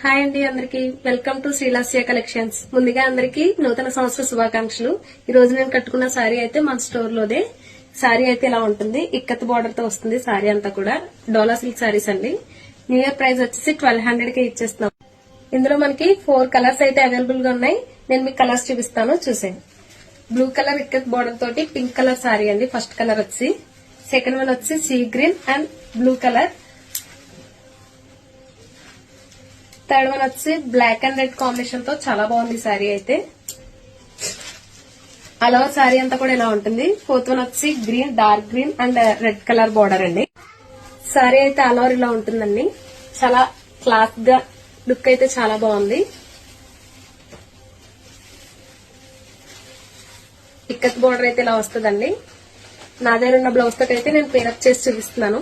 Hi అండి, అందరికి welcome to Srilasya collections. ముందుగా అందరికి నూతన సంవత్సర శుభాకాంక్షలు. ఈ రోజు నేను కట్టుకున్న సారీ అయితే మన స్టోర్ లోదే. సారీ అయితే ఇలా ఉంటుంది, ఇక్కత్ బార్డర్ తో వస్తుంది. సారీ అంతా కూడా డోలా సిల్క్ సారీస్ అండి. న్యూ ఇయర్ ప్రైస్ వచ్చేసి 1200 కే ఇచ్చేస్తున్నాం. ఇందులో మనకి 4 కలర్స్ అయితే అవైలబుల్ గా ఉన్నాయి. నేను మీకు కలర్స్ చూపిస్తాను, చూసేయండి. బ్లూ కలర్ ఇక్కత్ బార్డర్ తోటి పింక్ కలర్ సారీ అండి. ఫస్ట్ కలర్ వచ్చి, సెకండ్ వన్ వచ్చి sea green and blue colour, third one వచ్చి బ్లాక్ అండ్ రెడ్ కాంబినేషన్ తో చాలా బాగుంది సారీ అయితే. ఆల్ ఓవర్ సారీ అంతా కూడా ఇలా ఉంటుంది. ఫోర్త్ వన్ వచ్చి green, dark green and red colour border అండి. సారీ అయితే ఆల్ ఓవర్ ఇలా ఉంటుందండి. చాలా క్లాస్ గా లుక్ అయితే చాలా బాగుంది. ఇక్కత్ బార్డర్ అయితే ఇలా వస్తుందండి. నా దగ్గర ఉన్న బ్లౌజ్ తోటి అయితే నేను పేరప్ చేసి చూపిస్తున్నాను.